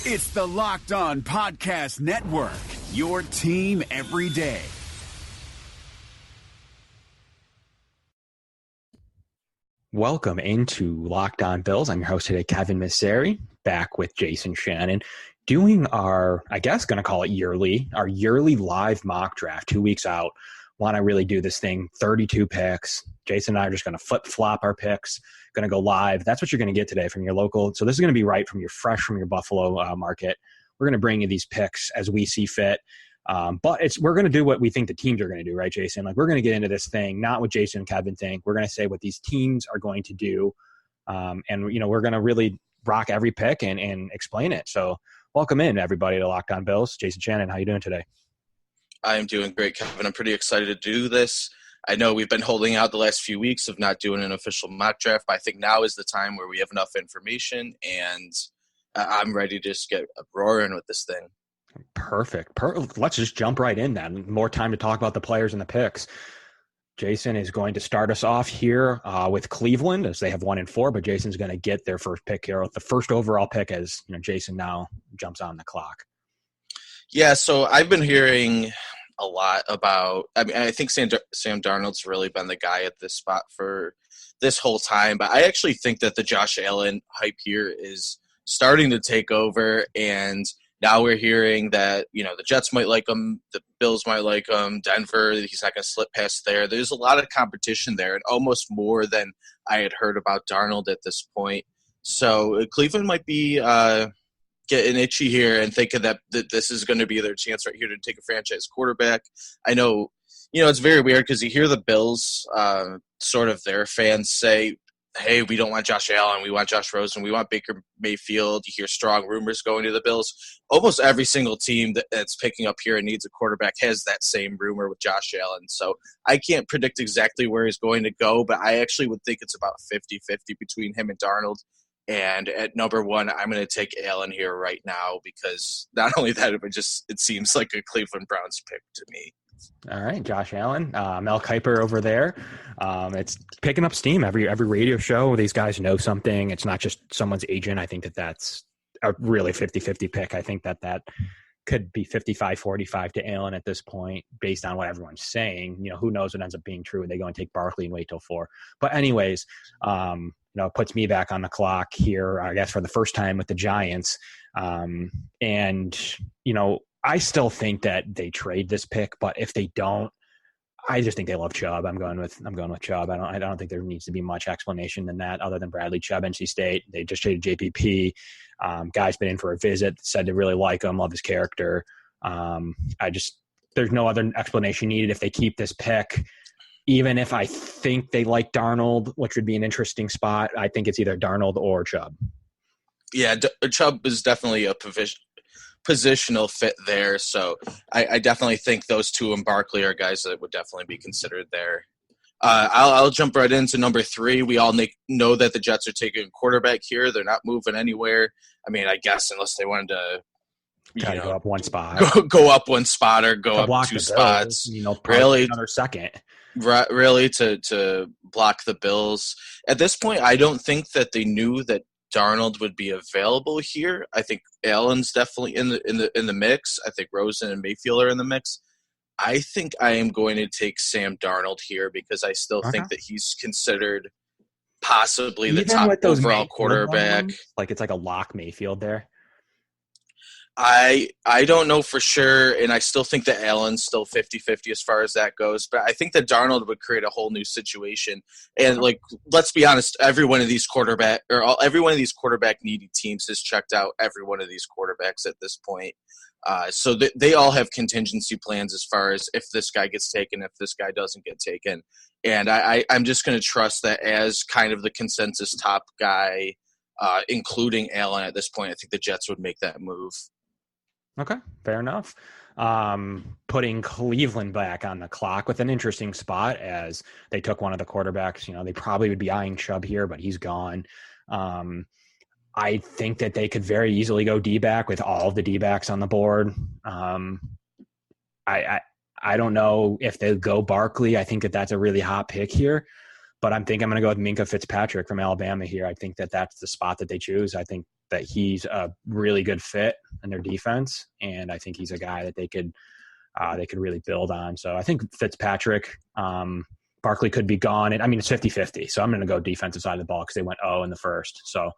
It's the Locked On Podcast Network, your team every day. Welcome into Locked On Bills. I'm your host today, Kevin Messeri, back with Jason Shannon, doing our, I guess, going to call it our yearly live mock draft 2 weeks out. Want to really do this thing, 32 picks. Jason and I are just going to flip-flop our picks, going to go live. That's what you're going to get today from your local. So this is going to be right from your Buffalo market. We're going to bring you these picks as we see fit. But we're going to do what we think the teams are going to do, right, Jason? Like, we're going to get into this thing, not what Jason and Kevin think. We're going to say what these teams are going to do. We're going to really rock every pick and explain it. So welcome in, everybody, to Locked On Bills. Jason Shannon, how you doing today? I am doing great, Kevin. I'm pretty excited to do this. I know we've been holding out the last few weeks of not doing an official mock draft, but I think now is the time where we have enough information, and I'm ready to just get roaring with this thing. Perfect. Let's just jump right in then. More time to talk about the players and the picks. Jason is going to start us off here with Cleveland, as they have 1-4, but Jason's going to get their first pick here, the first overall pick, as Jason now jumps on the clock. Yeah, so I've been hearing a lot about – I think Sam Darnold's really been the guy at this spot for this whole time, but I actually think that the Josh Allen hype here is starting to take over, and now we're hearing that, the Jets might like him, the Bills might like him, Denver, he's not going to slip past there. There's a lot of competition there, and almost more than I had heard about Darnold at this point. So Cleveland might be getting itchy here and thinking that this is going to be their chance right here to take a franchise quarterback. I know, it's very weird because you hear the Bills, sort of their fans say, hey, we don't want Josh Allen, we want Josh Rosen, we want Baker Mayfield. You hear strong rumors going to the Bills. Almost every single team that's picking up here and needs a quarterback has that same rumor with Josh Allen. So I can't predict exactly where he's going to go, but I actually would think it's about 50-50 between him and Darnold. And at number one, I'm going to take Allen here right now because not only that, it seems like a Cleveland Browns pick to me. All right, Josh Allen, Mel Kiper over there. It's picking up steam. Every radio show, these guys know something. It's not just someone's agent. I think that's a really 50-50 pick. I think that could be 55-45 to Allen at this point based on what everyone's saying. Who knows what ends up being true. They go and take Barkley and wait till 4. But anyways, it puts me back on the clock here, I guess, for the first time with the Giants. I still think that they trade this pick, but if they don't, I just think they love Chubb. I'm going with Chubb. I don't think there needs to be much explanation than that, other than Bradley Chubb, NC State. They just traded JPP. Guy's been in for a visit, said they really like him, love his character. There's no other explanation needed if they keep this pick. Even if I think they like Darnold, which would be an interesting spot, I think it's either Darnold or Chubb. Yeah, Chubb is definitely a positional fit there. So I definitely think those two and Barkley are guys that would definitely be considered there. I'll jump right into number 3. We all know that the Jets are taking a quarterback here. They're not moving anywhere. I mean, I guess unless they wanted to go up one spot. Go up one spot or go up 2 spots. Really another second. Really to block the Bills. At this point, I don't think that they knew that Darnold would be available here. I think Allen's definitely in the mix. I think Rosen and Mayfield are in the mix. I think I am going to take Sam Darnold here because I still think that he's considered possibly the top overall quarterback. It's like a lock Mayfield there. I don't know for sure, and I still think that Allen's still 50-50 as far as that goes, but I think that Darnold would create a whole new situation. And, let's be honest, every one of these quarterback needy teams has checked out every one of these quarterbacks at this point. So they all have contingency plans as far as if this guy gets taken, if this guy doesn't get taken. And I'm just going to trust that as kind of the consensus top guy, including Allen at this point, I think the Jets would make that move. Okay, fair enough. Putting Cleveland back on the clock with an interesting spot as they took one of the quarterbacks. They probably would be eyeing Chubb here, but he's gone. I think that they could very easily go D-back with all of the D-backs on the board. I don't know if they go Barkley. I think that that's a really hot pick here, but I'm going to go with Minkah Fitzpatrick from Alabama here. I think that that's the spot that they choose. I think that he's a really good fit in their defense, and I think he's a guy that they could really build on. So I think Fitzpatrick, Barkley could be gone. And I mean, it's 50-50. So I'm going to go defensive side of the ball because they went 0 in the first. So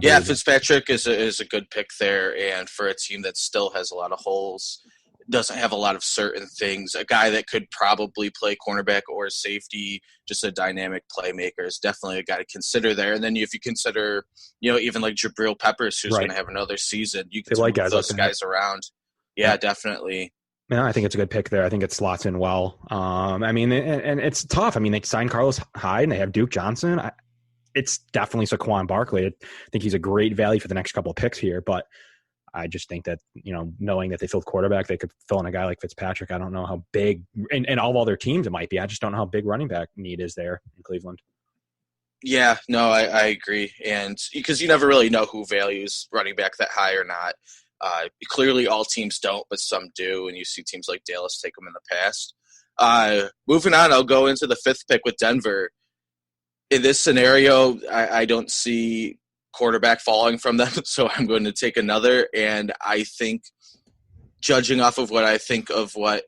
Fitzpatrick is a good pick there. And for a team that still has a lot of holes, doesn't have a lot of certain things, a guy that could probably play cornerback or safety, just a dynamic playmaker, is definitely a guy to consider there. And then if you consider, even like Jabril Peppers, who's going to have another season, you can move those guys around. Yeah, definitely. Yeah, I think it's a good pick there. I think it slots in well. I mean, and it's tough. I mean, they signed Carlos Hyde and they have Duke Johnson. It's definitely Saquon Barkley. I think he's a great value for the next couple of picks here, but I just think that, knowing that they filled quarterback, they could fill in a guy like Fitzpatrick. I don't know how big, and all other teams it might be. I just don't know how big running back need is there in Cleveland. Yeah, no, I agree. And because you never really know who values running back that high or not. Clearly all teams don't, but some do, and you see teams like Dallas take them in the past. Moving on, I'll go into the 5th pick with Denver. In this scenario, I don't see quarterback falling from them, so I'm going to take another. And I think, judging off of what I think of what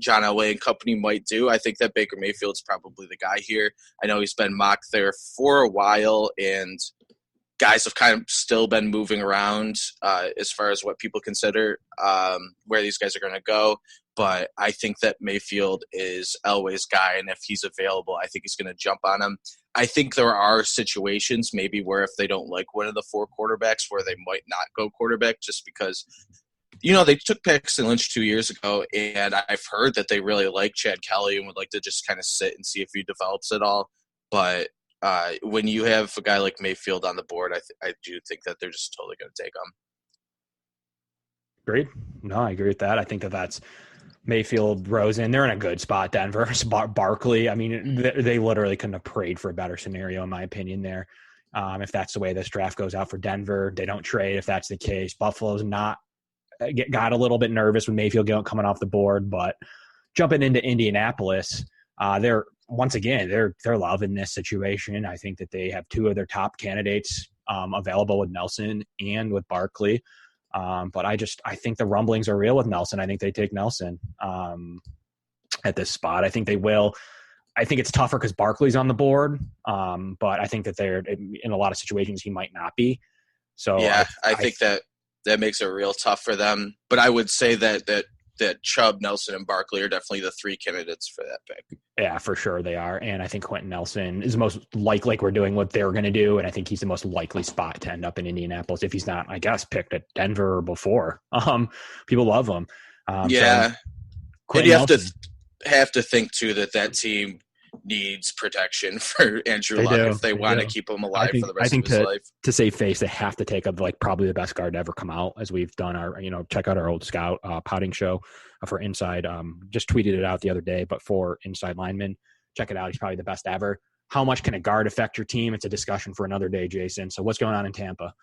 John Elway and company might do, I think that Baker Mayfield's probably the guy here. I know he's been mocked there for a while, and guys have kind of still been moving around as far as what people consider where these guys are going to go. But I think that Mayfield is Elway's guy, and if he's available, I think he's going to jump on him. I think there are situations maybe where if they don't like one of the 4 quarterbacks where they might not go quarterback just because, they took Paxton Lynch 2 years ago, and I've heard that they really like Chad Kelly and would like to just kind of sit and see if he develops at all. But when you have a guy like Mayfield on the board, I do think that they're just totally going to take him. Agreed. No, I agree with that. I think that's Mayfield, Rosen. They're in a good spot. Denver, Barkley. I mean, they literally couldn't have prayed for a better scenario, in my opinion, there. If that's the way this draft goes out for Denver, they don't trade if that's the case. Buffalo's got a little bit nervous with Mayfield coming off the board, but jumping into Indianapolis, they're loving this situation. I think that they have 2 of their top candidates available with Nelson and with Barkley. But I think the rumblings are real with Nelson. I think they take Nelson at this spot. I think they will. I think it's tougher because Barkley's on the board. But I think that they're in a lot of situations he might not be. So yeah, I think that makes it real tough for them. But I would say that Chubb, Nelson, and Barkley are definitely the 3 candidates for that pick. Yeah, for sure they are. And I think Quentin Nelson is the most likely, like we're doing what they're going to do. And I think he's the most likely spot to end up in Indianapolis if he's not, I guess, picked at Denver or before. People love him. Yeah. So and you have to think, too, that team needs protection for Andrew Luck if they want to keep him alive for the rest of his life. To save face, they have to take probably the best guard to ever come out, as we've done our, check out our old scout pouting show for Inside. Just tweeted it out the other day, but for Inside Lineman, check it out. He's probably the best ever. How much can a guard affect your team? It's a discussion for another day, Jason. So what's going on in Tampa?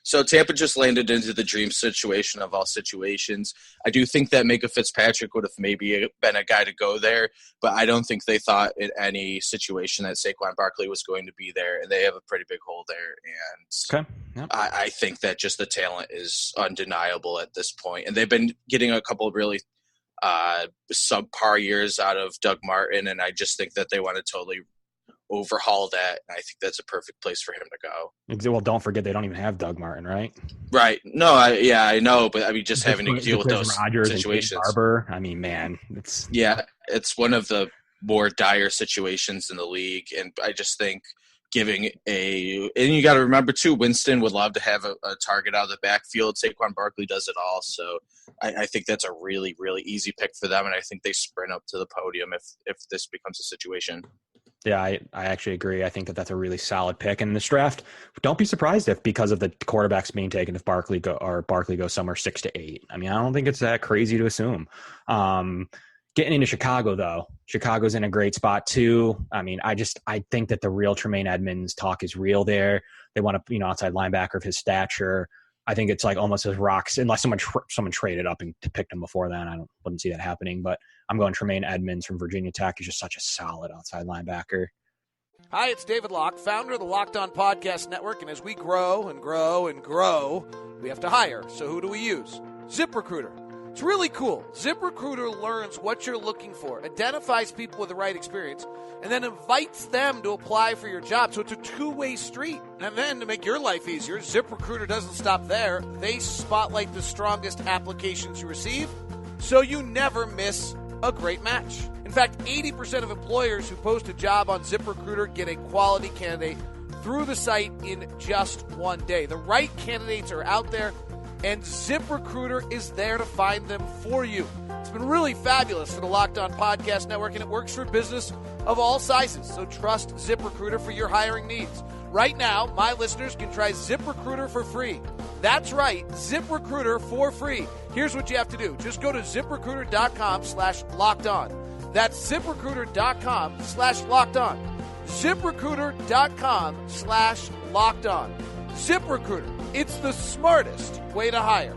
So Tampa just landed into the dream situation of all situations. I do think that Minka Fitzpatrick would have maybe been a guy to go there, but I don't think they thought in any situation that Saquon Barkley was going to be there, and they have a pretty big hole there. And I think that just the talent is undeniable at this point. And they've been getting a couple of really subpar years out of Doug Martin, and I just think that they want to totally overhaul that, and I think that's a perfect place for him to go. Well, don't forget they don't even have Doug Martin, right? Right. No, I know, but I mean, just having to deal with those Rodgers situations. And Barber, I mean, man, it's one of the more dire situations in the league, and I just think and you got to remember too, Winston would love to have a target out of the backfield. Saquon Barkley does it all, so I think that's a really, really easy pick for them, and I think they sprint up to the podium if this becomes a situation. Yeah, I actually agree. I think that's a really solid pick. And in this draft, don't be surprised if, because of the quarterbacks being taken, if Barkley goes somewhere 6 to 8. I mean, I don't think it's that crazy to assume. Getting into Chicago, though, Chicago's in a great spot too. I mean, I think that the real Tremaine Edmunds talk is real there. They want a outside linebacker of his stature. I think it's like almost as rocks, unless someone traded up and picked him before then. I wouldn't see that happening, but I'm going Tremaine Edmunds from Virginia Tech. He's just such a solid outside linebacker. Hi, it's David Locke, founder of the Locked On Podcast Network, and as we grow and grow and grow, we have to hire. So who do we use? ZipRecruiter. It's really cool. ZipRecruiter learns what you're looking for, identifies people with the right experience, and then invites them to apply for your job. So it's a two-way street. And then to make your life easier, ZipRecruiter doesn't stop there. They spotlight the strongest applications you receive, so you never miss a great match. In fact, 80% of employers who post a job on ZipRecruiter get a quality candidate through the site in just one day. The right candidates are out there, and ZipRecruiter is there to find them for you. It's been really fabulous for the Locked On Podcast Network, and it works for business of all sizes. So trust ZipRecruiter for your hiring needs. Right now, my listeners can try ZipRecruiter for free. That's right, ZipRecruiter for free. Here's what you have to do. Just go to ZipRecruiter.com/lockedon. That's ZipRecruiter.com/lockedon. ZipRecruiter.com/lockedon. ZipRecruiter. It's the smartest way to hire.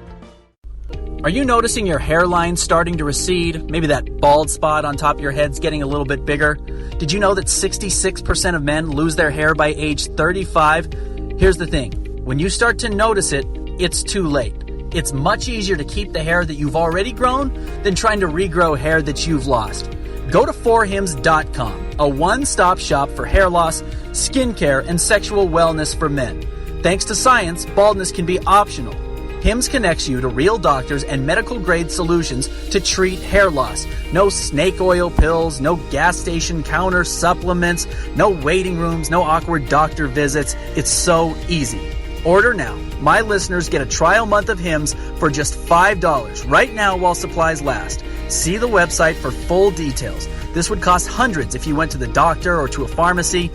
Are you noticing your hairline starting to recede? Maybe that bald spot on top of your head's getting a little bit bigger? Did you know that 66% of men lose their hair by age 35? Here's the thing. When you start to notice it, it's too late. It's much easier to keep the hair that you've already grown than trying to regrow hair that you've lost. Go to forhims.com, a one-stop shop for hair loss, skincare, and sexual wellness for men. Thanks to science, baldness can be optional. Hims connects you to real doctors and medical-grade solutions to treat hair loss. No snake oil pills, no gas station counter supplements, no waiting rooms, no awkward doctor visits. It's so easy. Order now. My listeners get a trial month of Hims for just $5 right now while supplies last. See the website for full details. This would cost hundreds if you went to the doctor or to a pharmacy.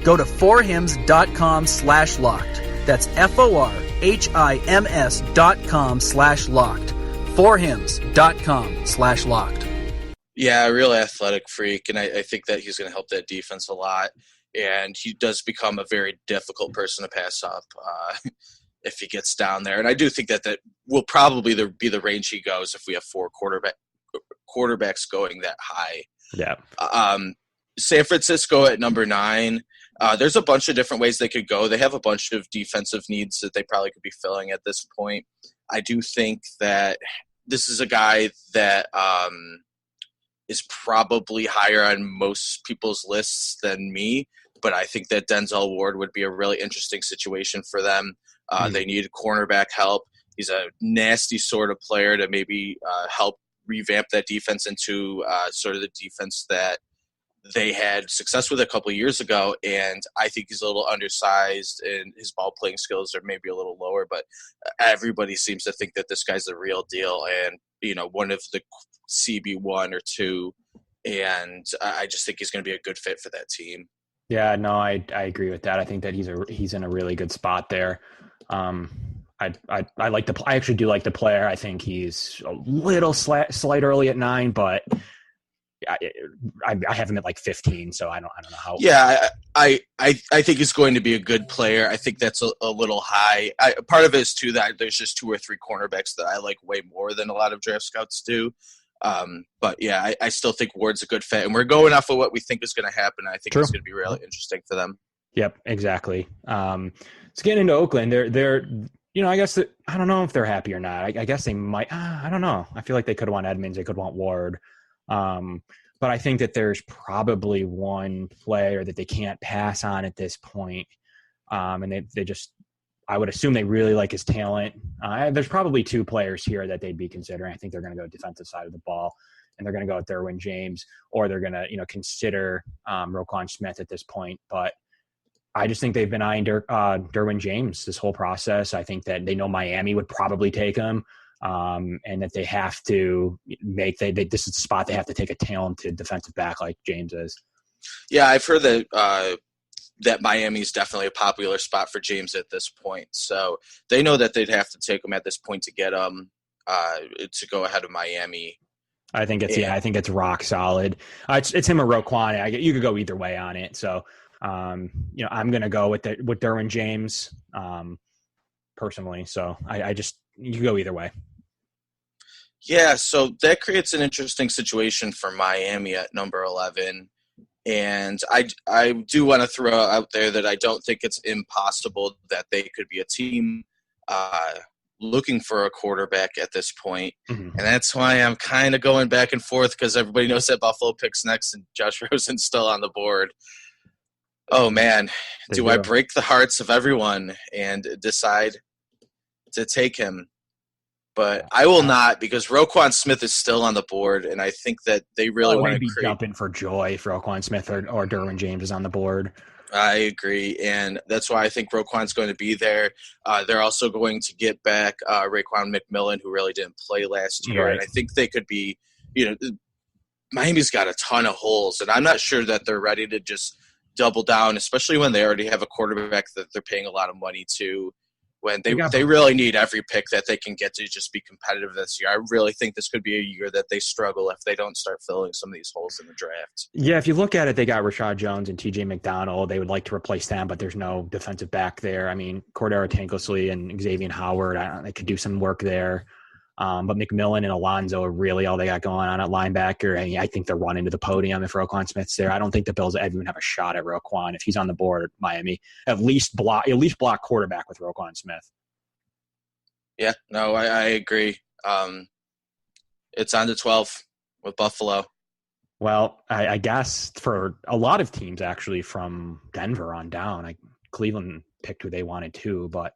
Go to forhims.com/locked. That's FORHIMS.com/locked. Forhims.com/locked. Yeah, a real athletic freak, and I think that he's going to help that defense a lot. And he does become a very difficult person to pass up if he gets down there. And I do think that will probably be the range he goes if we have four quarterbacks going that high. Yeah. San Francisco at number 9. There's a bunch of different ways they could go. They have a bunch of defensive needs that they probably could be filling at this point. I do think that this is a guy that is probably higher on most people's lists than me, but I think that Denzel Ward would be a really interesting situation for them. They need cornerback help. He's a nasty sort of player to maybe help revamp that defense into sort of the defense that they had success with a couple of years ago, and I think he's a little undersized and his ball playing skills are maybe a little lower, but everybody seems to think that this guy's the real deal and, one of the CB1 or 2, and I just think he's going to be a good fit for that team. Yeah, no, I agree with that. I think that he's in a really good spot there. I actually do like the player. I think he's a little slight early at 9, but I have him at like 15, so I don't know how. Yeah, I think he's going to be a good player. I think that's a little high. Part of it is too that there's just 2 or 3 cornerbacks that I like way more than a lot of draft scouts do. But yeah, I still think Ward's a good fit, and we're going off of what we think is going to happen. I think it's going to be really interesting for them. Yep, exactly. Let's get into Oakland. They're I guess I don't know if they're happy or not. I guess they might. I don't know. I feel like they could want Edmonds. They could want Ward. But I think that there's probably one player that they can't pass on at this point. And they just, I would assume they really like his talent. There's probably 2 players here that they'd be considering. I think they're going to go defensive side of the ball, and they're going to go with Derwin James, or they're going to, consider Roquan Smith at this point. But I just think they've been eyeing Derwin James this whole process. I think that they know Miami would probably take him. And that they have to this is the spot they have to take a talented defensive back like James is. Yeah, I've heard that Miami is definitely a popular spot for James at this point. So they know that they'd have to take him at this point to get him to go ahead of Miami. I think it's rock solid. It's him or Roquan. You could go either way on it. So I'm going to go with Derwin James personally. So you can go either way. Yeah, so that creates an interesting situation for Miami at number 11. And I do want to throw out there that I don't think it's impossible that they could be a team looking for a quarterback at this point. Mm-hmm. And that's why I'm kind of going back and forth, because everybody knows that Buffalo picks next and Josh Rosen's still on the board. Oh, man. Do I break the hearts of everyone and decide to take him? But I will not, because Roquan Smith is still on the board, and I think that they really want to be jumping for joy if Roquan Smith or Derwin James is on the board. I agree, and that's why I think Roquan's going to be there. They're also going to get back Raekwon McMillan, who really didn't play last year, Right. and I think they could be, Miami's got a ton of holes, and I'm not sure that they're ready to just double down, especially when they already have a quarterback that they're paying a lot of money to, when they really need every pick that they can get to just be competitive this year. I really think this could be a year that they struggle if they don't start filling some of these holes in the draft. Yeah, if you look at it, they got Rashad Jones and TJ McDonald. They would like to replace them, but there's no defensive back there. I mean, Cordero Tankersley and Xavier Howard, they could do some work there. But McMillan and Alonzo are really all they got going on at linebacker. And I think they're running to the podium if Roquan Smith's there. I don't think the Bills even have a shot at Roquan if he's on the board at Miami. At least block quarterback with Roquan Smith. Yeah, no, I agree. It's on to 12 with Buffalo. Well, I guess for a lot of teams, actually, from Denver on down, Cleveland picked who they wanted to, but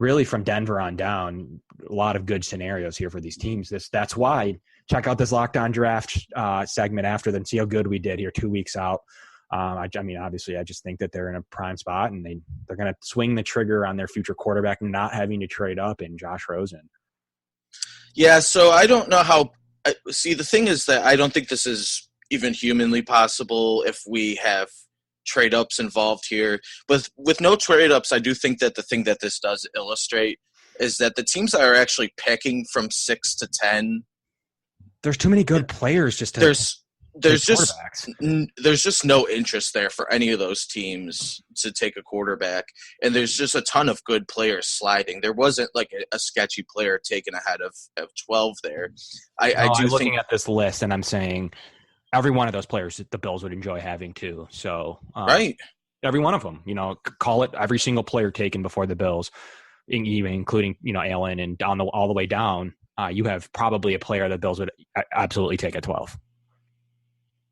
really from Denver on down, a lot of good scenarios here for these teams. That's why check out this Locked On Draft segment after then, see how good we did here 2 weeks out. I mean, obviously, I just think that they're in a prime spot, and they're going to swing the trigger on their future quarterback, not having to trade up in Josh Rosen. Yeah, so I don't know how – see, the thing is that I don't think this is even humanly possible if we have trade-ups involved here. But with no trade-ups, I do think that the thing that this does illustrate is that the teams that are actually picking from 6 to 10 – there's too many good players just to – There's just no interest there for any of those teams to take a quarterback, and there's just a ton of good players sliding. There wasn't like a sketchy player taken ahead of 12 there. I'm looking at this list, and I'm saying every one of those players the Bills would enjoy having too. So right, every one of them, call it every single player taken before the Bills, even including Allen and all the way down. You have probably a player that Bills would absolutely take at 12.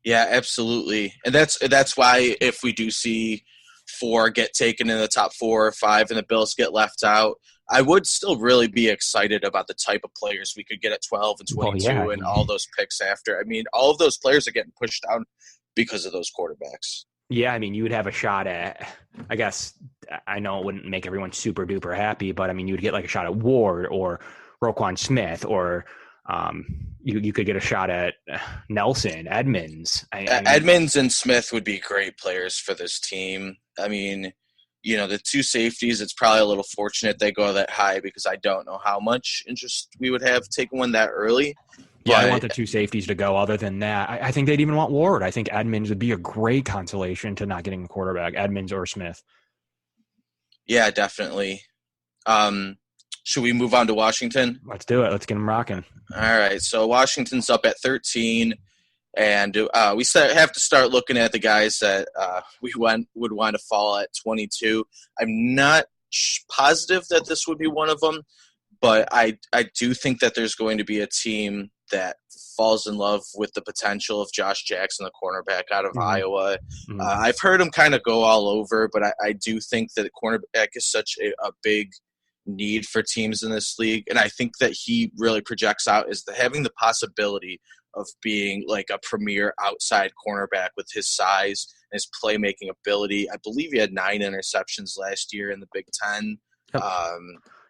Yeah, absolutely. And that's why if we do see 4 get taken in the top 4 or 5 and the Bills get left out, I would still really be excited about the type of players we could get at 12 and 22 and all those picks after. I mean, all of those players are getting pushed down because of those quarterbacks. Yeah, I mean, you would have a shot at, I guess, I know it wouldn't make everyone super duper happy, but I mean, you'd get like a shot at Ward or Roquan Smith or you could get a shot at Nelson, Edmonds. Edmonds and Smith would be great players for this team. I mean, the 2 safeties, it's probably a little fortunate they go that high because I don't know how much interest we would have taking one that early. Yeah, I want the 2 safeties to go. Other than that, I think they'd even want Ward. I think Edmonds would be a great consolation to not getting a quarterback, Edmonds or Smith. Yeah, definitely. Should we move on to Washington? Let's do it. Let's get them rocking. All right. So Washington's up at 13, and we have to start looking at the guys that we would want to fall at 22. I'm not positive that this would be one of them, but I do think that there's going to be a team that falls in love with the potential of Josh Jackson, the cornerback out of Iowa. I've heard him kind of go all over, but I do think that cornerback is such a big need for teams in this league, and I think that he really projects out as having the possibility of being like a premier outside cornerback with his size and his playmaking ability. I believe he had 9 interceptions last year in the Big Ten.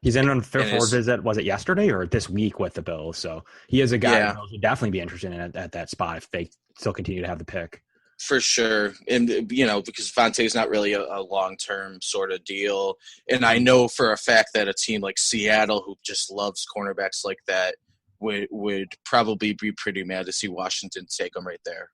He's in on a four visit. Was it yesterday or this week with the Bills? So he is a guy who would definitely be interested in at that spot if they still continue to have the pick. For sure. And, because Vontae's not really a long-term sort of deal. And I know for a fact that a team like Seattle, who just loves cornerbacks like that, would probably be pretty mad to see Washington take them right there.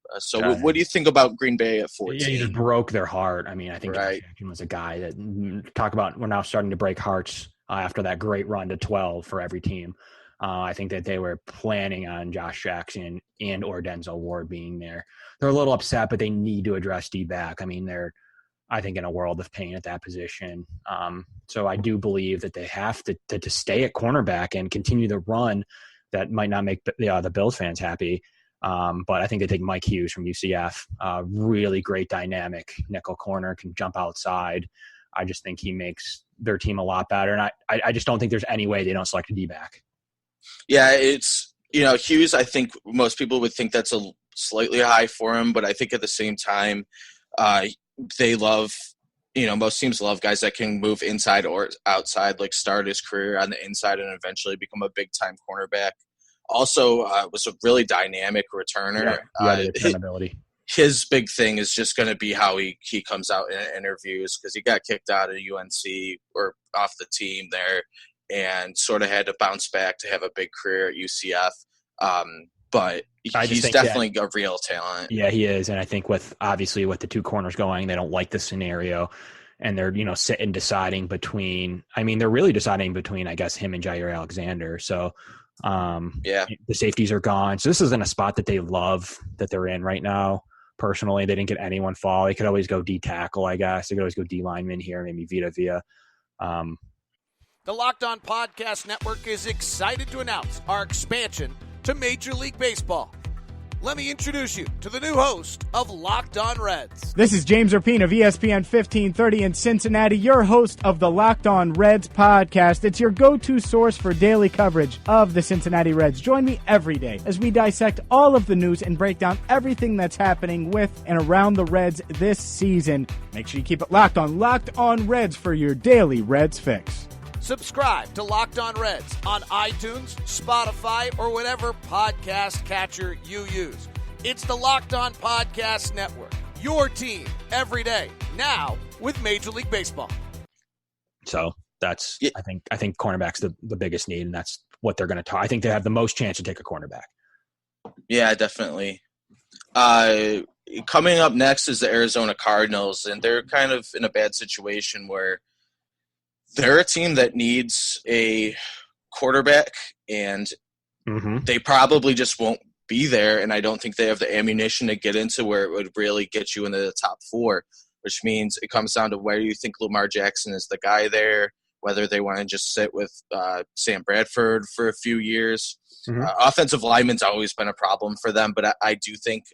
What do you think about Green Bay at 14? Yeah, you just broke their heart. I mean, I think Josh Jackson was a guy that we're now starting to break hearts after that great run to 12 for every team. I think that they were planning on Josh Jackson and or Denzel Ward being there. They're a little upset, but they need to address D-back. I mean, they're, I think, in a world of pain at that position. So I do believe that they have to stay at cornerback and continue the run that might not make the Bills fans happy. But I think they take Mike Hughes from UCF. Really great dynamic nickel corner, can jump outside. I just think he makes their team a lot better. And I just don't think there's any way they don't select a D-back. Yeah, it's, Hughes, I think most people would think that's a slightly high for him, but I think at the same time, they love, most teams love guys that can move inside or outside, like start his career on the inside and eventually become a big-time cornerback. Also, was a really dynamic returner. His big thing is just going to be how he comes out in interviews, because he got kicked out of UNC or off the team there and sort of had to bounce back to have a big career at UCF. But he's definitely a real talent. Yeah, he is. And I think with the two corners going, they don't like the scenario. And they're, sitting deciding between, they're really deciding between, I guess, him and Jair Alexander. So, the safeties are gone. So this isn't a spot that they love that they're in right now. Personally, they didn't get anyone fall. They could always go D tackle, I guess. They could always go D lineman here, maybe Vita. The Locked On Podcast Network is excited to announce our expansion to Major League Baseball. Let me introduce you to the new host of Locked On Reds. This is James Rapine of ESPN 1530 in Cincinnati, your host of the Locked On Reds podcast. It's your go-to source for daily coverage of the Cincinnati Reds. Join me every day as we dissect all of the news and break down everything that's happening with and around the Reds this season. Make sure you keep it Locked On Reds for your daily Reds fix. Subscribe to Locked On Reds on iTunes, Spotify, or whatever podcast catcher you use. It's the Locked On Podcast Network, your team every day, now with Major League Baseball. So that's, I think cornerback's the biggest need, and that's what they're going to talk. I think they have the most chance to take a cornerback. Yeah, definitely. Coming up next is the Arizona Cardinals, and they're kind of in a bad situation where they're a team that needs a quarterback, and they probably just won't be there, and I don't think they have the ammunition to get into where it would really get you into the top four, which means it comes down to where you think Lamar Jackson is the guy there, whether they want to just sit with Sam Bradford for a few years. Offensive lineman's always been a problem for them, but I do think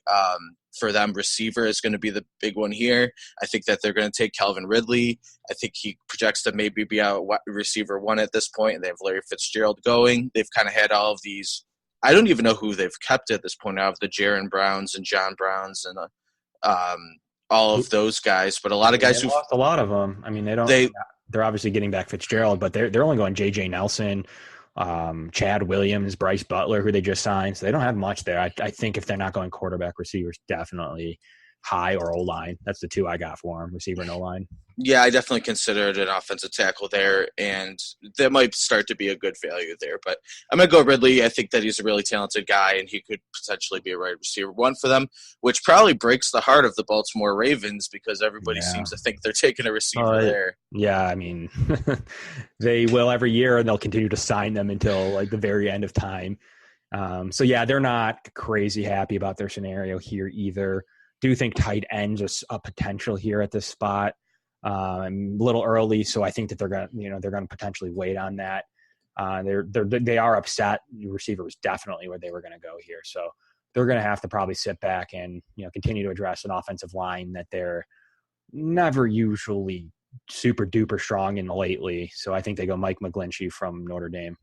for them, receiver is going to be the big one here. I think that they're going to take Calvin Ridley. I think he projects to maybe be out receiver one at this point, and they have Larry Fitzgerald going. They've kind of had all of these. I don't even know who they've kept at this point out of the Jaron Browns and John Browns and all of those guys, but a lot of guys who lost a lot of them. They're obviously getting back Fitzgerald, but they're only going JJ Nelson, Chad Williams, Bryce Butler, who they just signed. So they don't have much there. I think if they're not going quarterback, receivers definitely high or O-line. That's the two I got for them, receiver and O-line. Yeah, I definitely considered an offensive tackle there, and that might start to be a good value there. But I'm going to go Ridley. I think that he's a really talented guy, and he could potentially be a right receiver one for them, which probably breaks the heart of the Baltimore Ravens because everybody seems to think they're taking a receiver there. Yeah, they will every year, and they'll continue to sign them until like the very end of time. So, yeah, they're not crazy happy about their scenario here either. Do think tight ends is a potential here at this spot. A little early, so I think that they're going to potentially wait on that. They are upset. The receiver was definitely where they were going to go here, so they're going to have to probably sit back and continue to address an offensive line that they're never usually super duper strong in lately. So I think they go Mike McGlinchey from Notre Dame.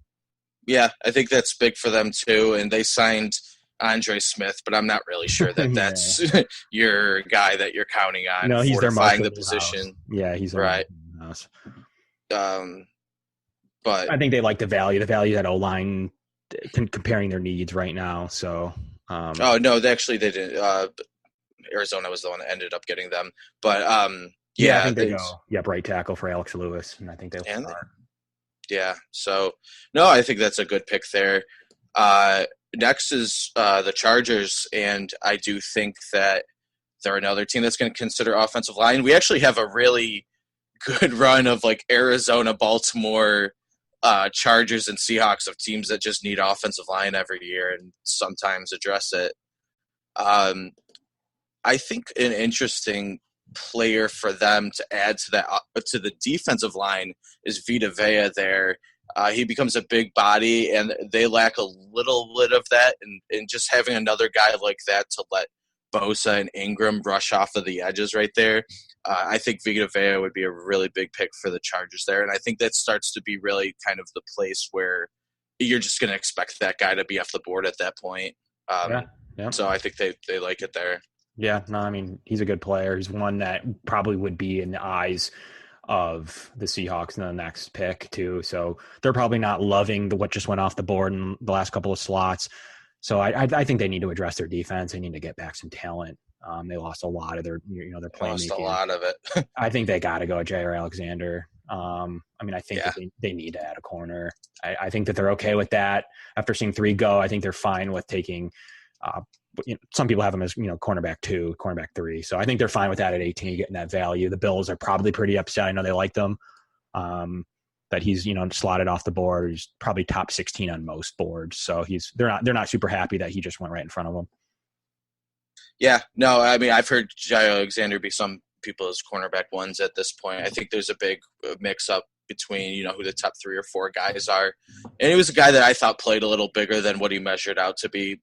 Yeah, I think that's big for them too, and they signed Andre Smith, but I'm not really sure that that's your guy that you're counting on. No, he's fortifying the position. House. Yeah, he's right. House. But I think they like the value that O-line comparing their needs right now. So, no, they didn't. Arizona was the one that ended up getting them, but I think they go. Yep, right tackle for Alex Lewis, and I think they'll start. Yeah, so no, I think that's a good pick there. Next is the Chargers, and I do think that they're another team that's going to consider offensive line. We actually have a really good run of like Arizona, Baltimore, Chargers and Seahawks of teams that just need offensive line every year and sometimes address it. I think an interesting player for them to add to that to the defensive line is Vita Vea there. He becomes a big body, and they lack a little bit of that. And just having another guy like that to let Bosa and Ingram rush off of the edges right there, I think Vita Vea would be a really big pick for the Chargers there. And I think that starts to be really kind of the place where you're just going to expect that guy to be off the board at that point. Yeah. So I think they like it there. Yeah, no, I mean, he's a good player. He's one that probably would be in the eyes of the Seahawks in the next pick too. So they're probably not loving what just went off the board in the last couple of slots. So I think they need to address their defense. They need to get back some talent. They lost a lot of their playmaking. Lost a lot of it. I think they got to go Jair Alexander. I mean, I think that they need to add a corner. I think that they're okay with that. After seeing 3 go, I think they're fine with taking some people have him as, cornerback 2, cornerback 3. So I think they're fine with that at 18, getting that value. The Bills are probably pretty upset. I know they like them. That he's, slotted off the board. He's probably top 16 on most boards. So they're not super happy that he just went right in front of them. Yeah, no, I mean, I've heard Jair Alexander be some people's cornerback 1s at this point. I think there's a big mix up between, who the top 3 or 4 guys are. And he was a guy that I thought played a little bigger than what he measured out to be.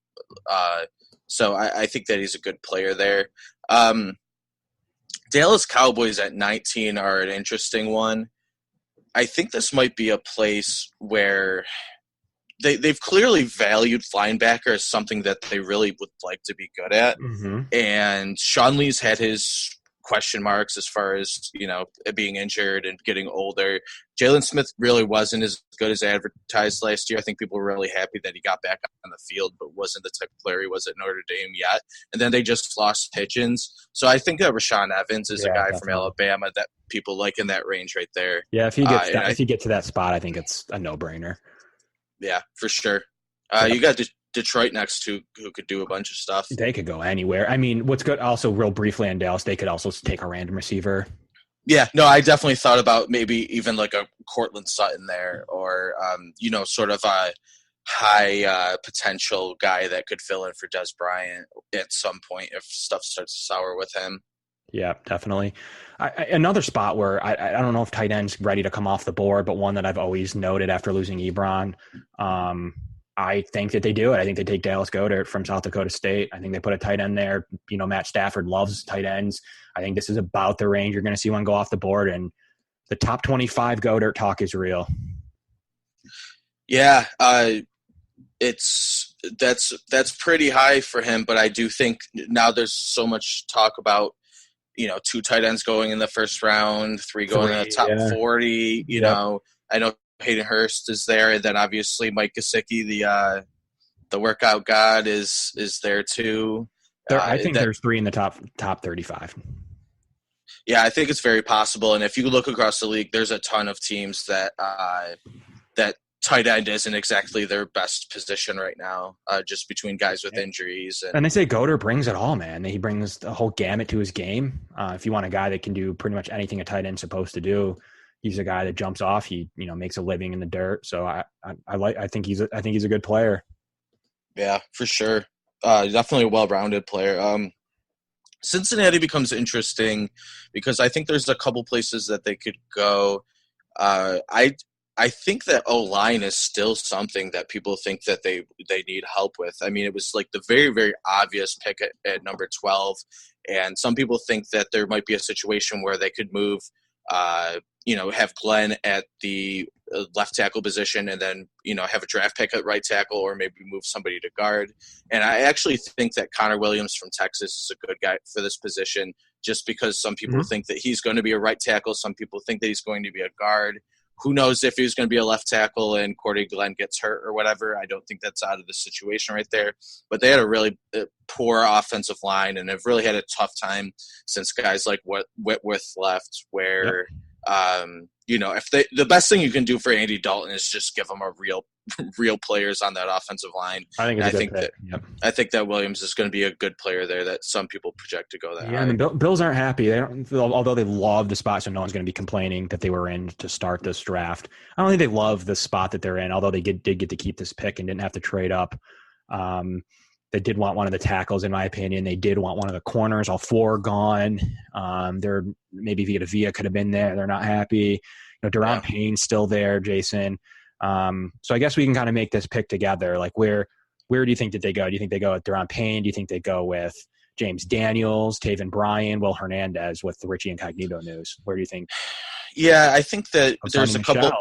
So I think that he's a good player there. Dallas Cowboys at 19 are an interesting one. I think this might be a place where they've clearly valued linebacker as something that they really would like to be good at. Mm-hmm. And Sean Lee's had his question marks as far as, being injured and getting older. Jalen Smith really wasn't as good as advertised last year. I think people were really happy that he got back on the field, but wasn't the type of player he was at Notre Dame yet. And then they just lost Hitchens. So I think that Rashaan Evans is a guy definitely from Alabama that people like in that range right there. Yeah, if he gets if he gets to that spot, I think it's a no-brainer. Yeah, for sure. You got Detroit next, who could do a bunch of stuff. They could go anywhere. I mean, what's good also real briefly in Dallas, they could also take a random receiver. Yeah, no, I definitely thought about maybe even like a Cortland Sutton there or, sort of a high potential guy that could fill in for Des Bryant at some point if stuff starts to sour with him. Yeah, definitely. Another spot where I don't know if tight end's ready to come off the board, but one that I've always noted after losing Ebron, I think that they do it. I think they take Dallas Goedert from South Dakota State. I think they put a tight end there. Matt Stafford loves tight ends. I think this is about the range you're going to see one go off the board, and the top 25 Goedert talk is real. Yeah, that's pretty high for him, but I do think now there's so much talk about 2 tight ends going in the first round, 3 going in the top 40. I know Hayden Hurst is there, and then obviously Mike Gesicki, the workout god, is there too. I think there's 3 in the top 35. Yeah, I think it's very possible. And if you look across the league, there's a ton of teams that tight end isn't exactly their best position right now, just between guys with injuries. And they say Goedert brings it all, man. He brings the whole gamut to his game. If you want a guy that can do pretty much anything a tight end's supposed to do, he's a guy that jumps off. He, makes a living in the dirt. So I think he's a good player. Yeah, for sure. Definitely a well-rounded player. Cincinnati becomes interesting because I think there's a couple places that they could go. I think that O-line is still something that people think that they need help with. I mean, it was like the very, very obvious pick at number 12. And some people think that there might be a situation where they could move, have Glenn at the left tackle position and then, have a draft pick at right tackle or maybe move somebody to guard. And I actually think that Connor Williams from Texas is a good guy for this position just because some people think that he's going to be a right tackle. Some people think that he's going to be a guard. Who knows if he's going to be a left tackle and Cordy Glenn gets hurt or whatever. I don't think that's out of the situation right there. But they had a really poor offensive line and have really had a tough time since guys like Whitworth left where, if the best thing you can do for Andy Dalton is just give him a real real players on that offensive line. I think it's a good pick. I think that Williams is going to be a good player there that some people project to go that high. And the Bills aren't happy. They don't, although they love the spot, so no one's going to be complaining that they were in to start this draft. I don't think they love the spot that they're in, although they did get to keep this pick and didn't have to trade up. They did want one of the tackles, in my opinion. They did want one of the corners. All four gone. They're maybe Vita could have been there. They're not happy. Daron Payne's still there, Jason. So I guess we can kind of make this pick together. Like, where do you think that they go? Do you think they go with Daron Payne? Do you think they go with James Daniels, Taven Bryan, Will Hernandez with the Richie Incognito news? Where do you think? Yeah, I think that there's a couple.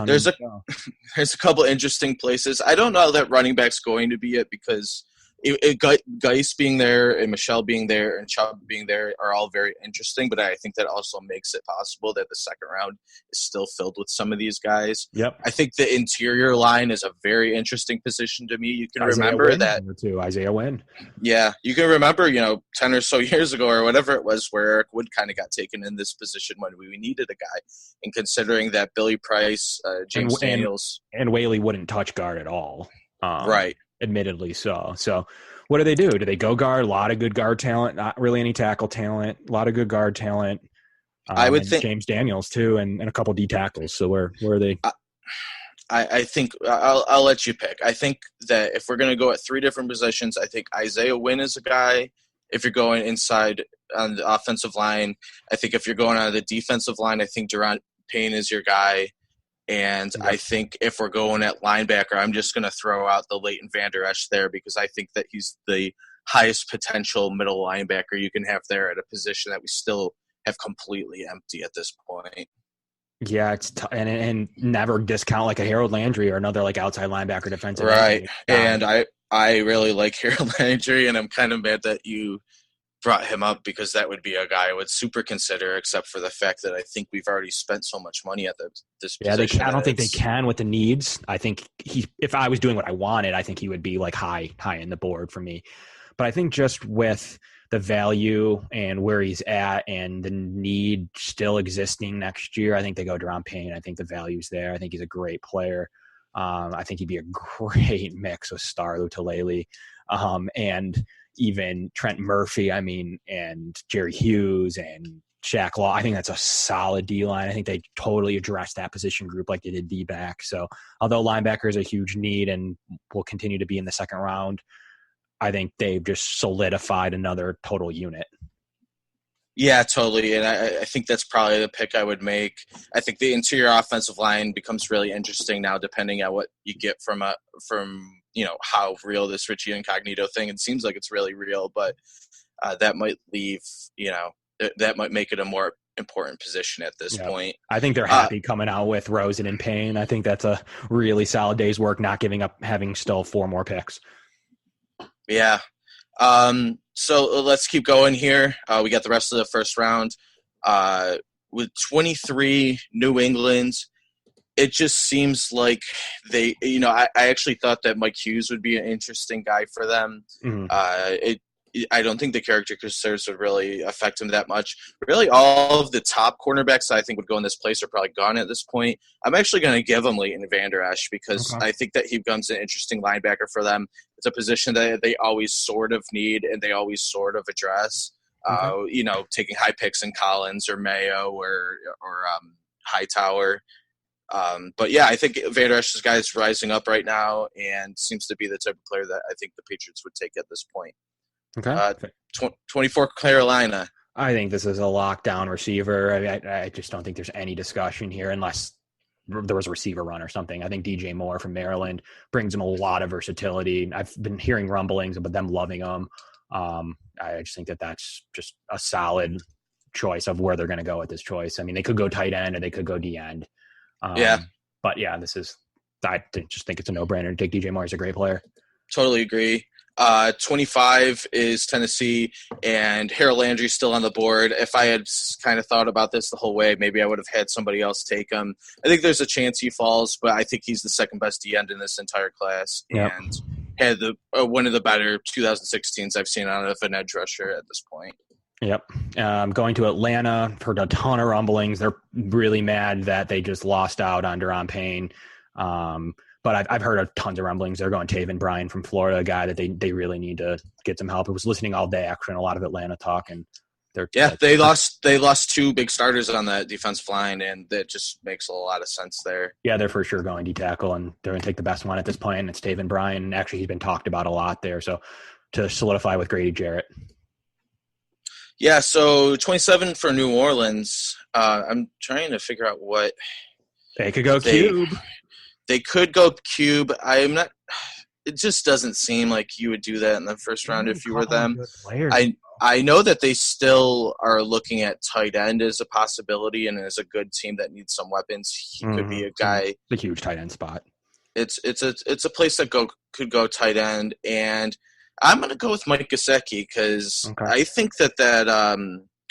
There's a couple interesting places. I don't know that running back's going to be it because Geis being there and Michelle being there and Chubb being there are all very interesting, but I think that also makes it possible that the second round is still filled with some of these guys. Yep. I think the interior line is a very interesting position to me. You can remember that Isaiah Wynn. Yeah, you can remember, 10 or so years ago or whatever it was where Eric Wood kind of got taken in this position when we needed a guy. And considering that Billy Price, James Daniels. And Whaley wouldn't touch guard at all. Right. Admittedly so. So what do? Do they go guard? A lot of good guard talent, not really any tackle talent, a lot of good guard talent. I would think James Daniels too, and a couple D tackles. So where are they? I think I'll let you pick. I think that if we're going to go at three different positions, I think Isaiah Wynn is a guy. If you're going inside on the offensive line, I think if you're going on the defensive line, I think Daron Payne is your guy. And I think if we're going at linebacker, I'm just going to throw out the Leighton Vander Esch there because I think that he's the highest potential middle linebacker you can have there at a position that we still have completely empty at this point. Yeah, it's and never discount like a Harold Landry or another like outside linebacker defensive. Right, and I really like Harold Landry, and I'm kind of mad that you brought him up because that would be a guy I would super consider, except for the fact that I think we've already spent so much money at this position. I don't think they can with the needs. I think if I was doing what I wanted, I think he would be like high in the board for me. But I think just with the value and where he's at and the need still existing next year, I think they go Daron Payne. I think the value's there. I think he's a great player. I think he'd be a great mix with Star Lotulelei and even Trent Murphy, and Jerry Hughes and Shaq Law. I think that's a solid D-line. I think they totally addressed that position group like they did D-back. So although linebacker is a huge need and will continue to be in the second round, I think they've just solidified another total unit. Yeah, totally. And I think that's probably the pick I would make. I think the interior offensive line becomes really interesting now, depending on what you get from how real this Richie Incognito thing. It seems like it's really real, but that might leave, that might make it a more important position at this point. I think they're happy coming out with Rosen and Payne. I think that's a really solid day's work, not giving up, having still 4 more picks. Yeah. So let's keep going here. We got the rest of the first round. With 23 New England, it just seems like they, I actually thought that Mike Hughes would be an interesting guy for them. Mm-hmm. I don't think the character concerns would really affect him that much. Really, all of the top cornerbacks I think would go in this place are probably gone at this point. I'm actually going to give him Leighton Vander Esch because I think that he becomes an interesting linebacker for them. It's a position that they always sort of need and they always sort of address. Taking high picks in Collins or Mayo or Hightower. But yeah, I think Vander Esch's guy is rising up right now and seems to be the type of player that I think the Patriots would take at this point. Okay. 24 Carolina. I think this is a lockdown receiver. I just don't think there's any discussion here unless there was a receiver run or something. I think DJ Moore from Maryland brings him a lot of versatility. I've been hearing rumblings about them loving him. I just think that that's just a solid choice of where they're going to go with this choice. They could go tight end or they could go D end. But yeah, I just think it's a no-brainer to take DJ Moore. He's a great player. Totally agree. 25 is Tennessee, and Harold Landry's still on the board. If I had kind of thought about this the whole way, maybe I would have had somebody else take him. I think there's a chance he falls, but I think he's the second best D-end in this entire class, and had one of the better 2016s I've seen out of an edge rusher at this point. Yep. Going to Atlanta, heard a ton of rumblings. They're really mad that they just lost out on Daron Payne. But I've heard of tons of rumblings. They're going Taven Bryan from Florida, a guy that they really need to get some help. I was listening all day, actually, and a lot of Atlanta talk, and they lost two big starters on that defensive line, and that just makes a lot of sense there. Yeah, they're for sure going D-tackle, and they're going to take the best one at this point, and it's Taven Bryan. And actually, he's been talked about a lot there, so to solidify with Grady Jarrett. Yeah, so 27 for New Orleans. I'm trying to figure out what they could go Cube. They could go Cube. I'm not. It just doesn't seem like you would do that in the first round if you were them. I know that they still are looking at tight end as a possibility, and as a good team that needs some weapons, he could be a guy. The huge tight end spot. It's a place that could go tight end, and I'm going to go with Mike Gesicki because I think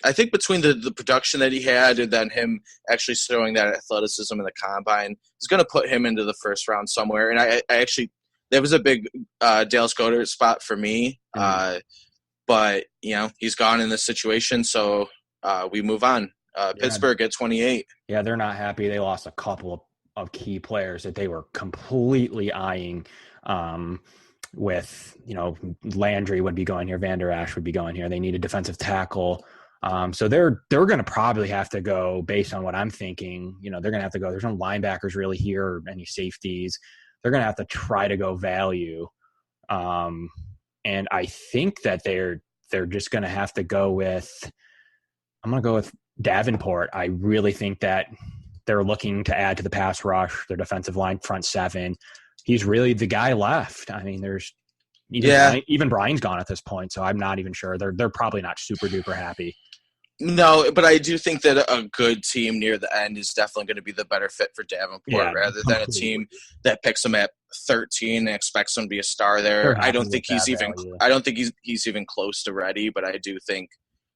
I think between the production that he had and then him actually showing that athleticism in the combine is going to put him into the first round somewhere. And I actually, that was a big Dallas Goedert spot for me. But, he's gone in this situation, so we move on. Pittsburgh at 28. Yeah, they're not happy. They lost a couple of key players that they were completely eyeing with, Landry would be going here, Van Der Esch would be going here. They need a defensive tackle. So they're going to probably have to go, based on what I'm thinking, they're going to have to go. There's no linebackers really here or any safeties. They're going to have to try to go value. And I think that they're just going to have to go with – I'm going to go with Davenport. I really think that they're looking to add to the pass rush, their defensive line, front seven. He's really the guy left. I mean, even Brian's gone at this point, so I'm not even sure. They're probably not super duper happy. No, but I do think that a good team near the end is definitely going to be the better fit for Davenport rather than a team that picks him at 13 and expects him to be a star there. I don't think he's even close to ready, but I do think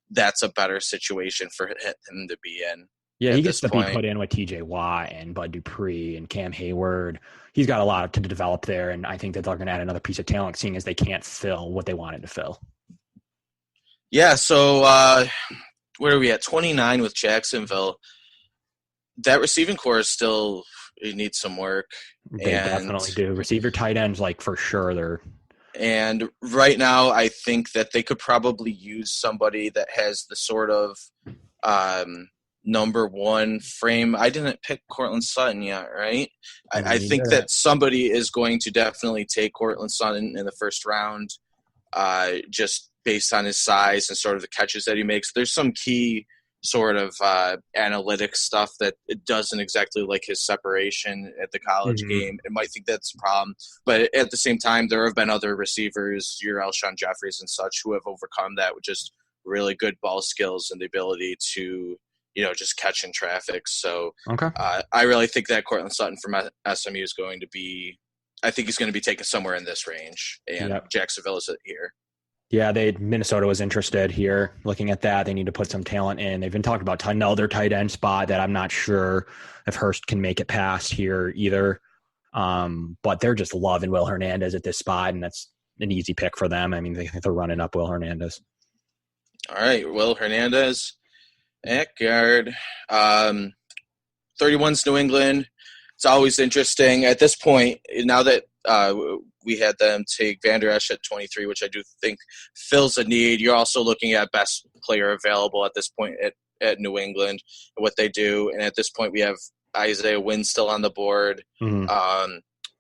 that's a better situation for him to be in. Yeah, he gets to be put in with TJ Watt and Bud Dupree and Cam Hayward. He's got a lot to develop there, and I think that they're going to add another piece of talent, seeing as they can't fill what they wanted to fill. Yeah, so where are we at? 29 with Jacksonville. That receiving core still needs some work. They definitely do. Receiver tight ends, for sure. And right now, I think that they could probably use somebody that has the sort of number one frame. I didn't pick Courtland Sutton yet, right? I think that somebody is going to definitely take Courtland Sutton in the first round, just based on his size and sort of the catches that he makes. There's some key sort of analytics stuff that it doesn't exactly like his separation at the college game. It might think that's a problem. But at the same time, there have been other receivers, your Alshon Jeffries and such, who have overcome that with just really good ball skills and the ability to, just catch in traffic. So I really think that Courtland Sutton from SMU is going to be – I think he's going to be taken somewhere in this range. And Jacksonville is here. Yeah, Minnesota was interested here. Looking at that, they need to put some talent in. They've been talking about another tight end spot that I'm not sure if Hurst can make it past here either. But they're just loving Will Hernandez at this spot, and that's an easy pick for them. I mean, they're running up Will Hernandez. All right, Will Hernandez at guard. 31's New England. It's always interesting. At this point, now that we had them take Van Der Esch at 23, which I do think fills a need. You're also looking at best player available at this point at New England and what they do. And at this point, we have Isaiah Wynn still on the board.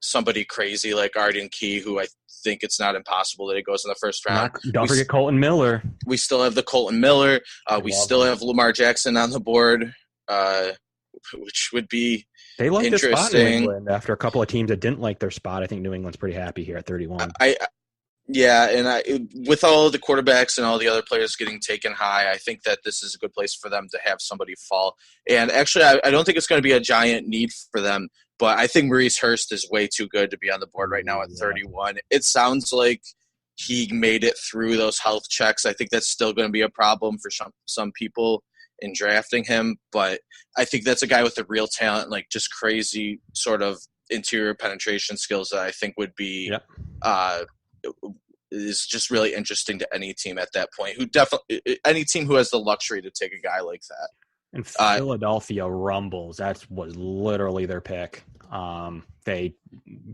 Somebody crazy like Arden Key, who I think it's not impossible that he goes in the first round. Don't forget Colton Miller. We still have the Colton Miller. We still have Lamar Jackson on the board, which would be they like their spot in New England after a couple of teams that didn't like their spot. I think New England's pretty happy here at 31. With all the quarterbacks and all the other players getting taken high, I think that this is a good place for them to have somebody fall. And actually, I don't think it's going to be a giant need for them, but I think Maurice Hurst is way too good to be on the board right now at 31. It sounds like he made it through those health checks. I think that's still going to be a problem for some people in drafting him, but I think that's a guy with a real talent, like just crazy sort of interior penetration skills that I think would be is just really interesting to any team at that point. Any team who has the luxury to take a guy like that. And Philadelphia rumbles. That was literally their pick. They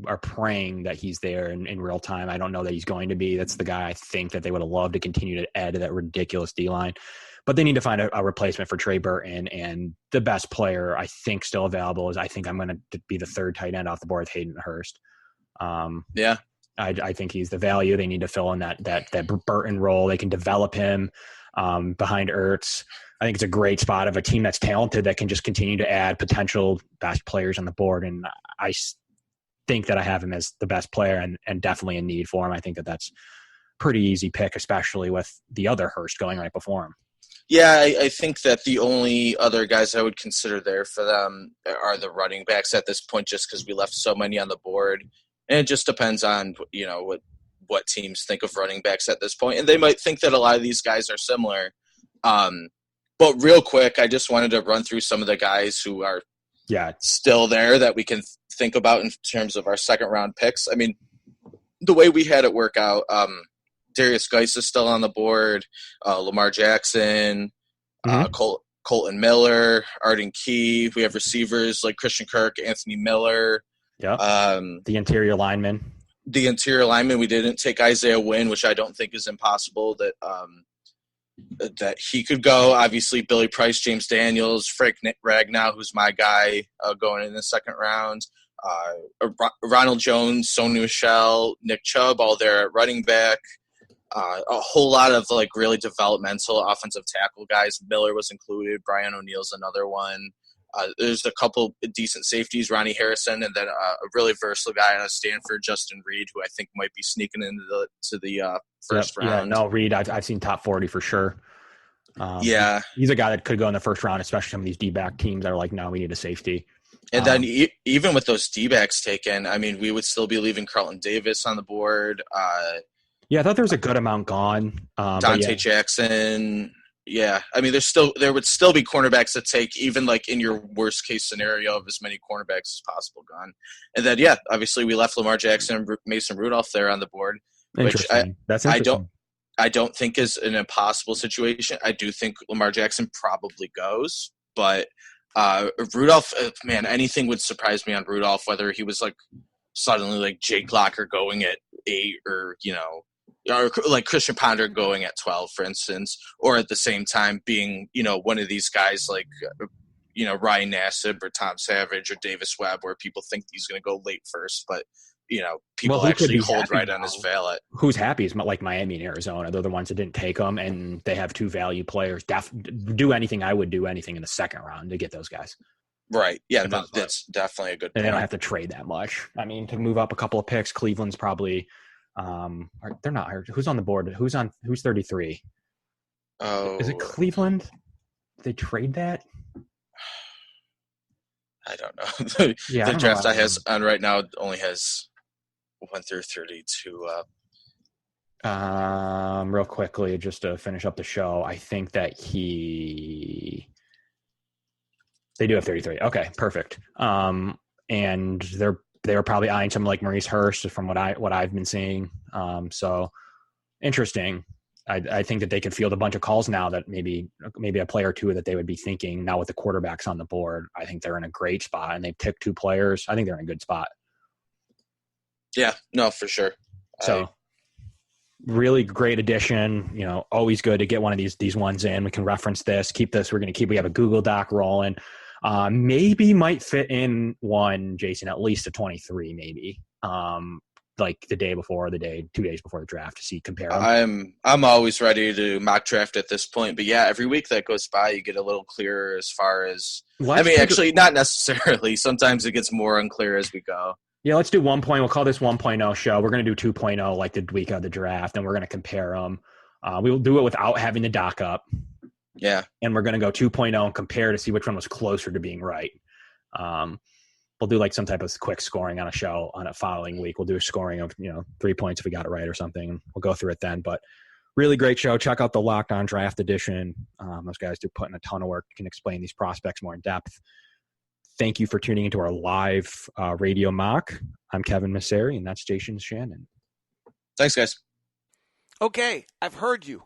are praying that he's there in real time. I don't know that he's going to be. That's the guy I think that they would have loved to continue to add to that ridiculous D-line. But they need to find a replacement for Trey Burton. And the best player I think still available is I think I'm going to be the third tight end off the board with Hayden Hurst. Yeah. I think he's the value. They need to fill in that Burton role. They can develop him behind Ertz. I think it's a great spot of a team that's talented that can just continue to add potential best players on the board. And I think that I have him as the best player and definitely a need for him. I think that that's pretty easy pick, especially with the other Hurst going right before him. Yeah, I think that the only other guys I would consider there for them are the running backs at this point, just because we left so many on the board. And it just depends on, what teams think of running backs at this point. And they might think that a lot of these guys are similar. But real quick, I just wanted to run through some of the guys who are still there that we can think about in terms of our second-round picks. I mean, the way we had it work out, Darius Geis is still on the board, Lamar Jackson, Colton Miller, Arden Key. We have receivers like Christian Kirk, Anthony Miller. Yeah. The interior lineman. The interior lineman. We didn't take Isaiah Wynn, which I don't think is impossible that he could go. Obviously, Billy Price, James Daniels, Frank Ragnow, who's my guy going in the second round. Ronald Jones, Sony Michel, Nick Chubb, all there at running back. A whole lot of really developmental offensive tackle guys. Miller was included. Brian O'Neill's another one. There's a couple decent safeties, Ronnie Harrison, and then a really versatile guy out of Stanford, Justin Reed, who I think might be sneaking into the first round. Yeah, no, Reed, I've seen top 40 for sure. He's a guy that could go in the first round, especially some of these D-back teams that are like, no, we need a safety. And then even with those D-backs taken, I mean, we would still be leaving Carlton Davis on the board. I thought there was a good amount gone. Dante Jackson. Yeah, I mean, there would still be cornerbacks to take, even in your worst case scenario of as many cornerbacks as possible gone. And then, obviously we left Lamar Jackson and Mason Rudolph there on the board, which That's interesting. I don't think is an impossible situation. I do think Lamar Jackson probably goes, but Rudolph, man, anything would surprise me on Rudolph, whether he was suddenly Jake Locker going at 8 or Christian Ponder going at 12, for instance, or at the same time being, one of these guys Ryan Nassib or Tom Savage or Davis Webb, where people think he's going to go late first, but, people actually hold right on his ballot. Who's happy is Miami and Arizona. They're the ones that didn't take them, and they have 2 value players. Do anything I would do anything in the second round to get those guys. Right. Yeah, that's definitely a good point. And they don't have to trade that much. I mean, to move up a couple of picks, Cleveland's probably they're not. Who's on the board? Who's 33? Oh, is it Cleveland? Did they trade that? I don't know. The draft I has on right now only has 1 through 32 up. Real quickly, just to finish up the show, I think that they do have 33. Okay, perfect. And they were probably eyeing someone like Maurice Hurst from what I've been seeing. So interesting. I think that they could field a bunch of calls now that maybe a player or two that they would be thinking now with the quarterbacks on the board. I think they're in a great spot, and they've picked 2 players. I think they're in a good spot. Yeah, no, for sure. So really great addition. Always good to get one of these ones in. We can reference this, keep this. We have a Google Doc rolling. Maybe might fit in one, Jason, at least a 23, maybe. The day before 2 days before the draft to compare them. I'm always ready to mock draft at this point, but every week that goes by, you get a little clearer as far as. Actually, not necessarily. Sometimes it gets more unclear as we go. Yeah, let's do 1.0. We'll call this 1.0 show. We're going to do 2.0 the week of the draft, and we're going to compare them. We will do it without having the doc up. Yeah. And we're going to go 2.0 and compare to see which one was closer to being right. We'll do some type of quick scoring on a show on a following week. We'll do a scoring of, 3 points if we got it right or something. And we'll go through it then. But really great show. Check out the Locked On Draft Edition. Those guys do put in a ton of work. Can explain these prospects more in depth. Thank you for tuning into our live radio mock. I'm Kevin Masseri, and that's Jason Shannon. Thanks, guys. Okay, I've heard you.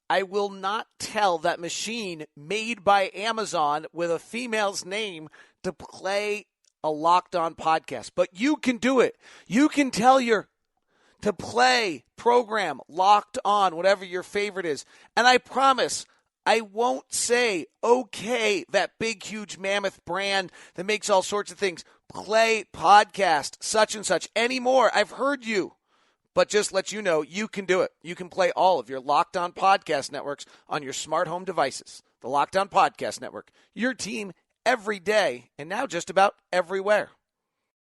I will not tell that machine made by Amazon with a female's name to play a Locked On podcast. But you can do it. You can tell to play, program, Locked On, whatever your favorite is. And I promise I won't say, okay, that big, huge mammoth brand that makes all sorts of things, play podcast, such and such anymore. I've heard you. But just let you know, you can do it. You can play all of your Locked On podcast networks on your smart home devices. The Locked On Podcast Network, your team every day, and now just about everywhere.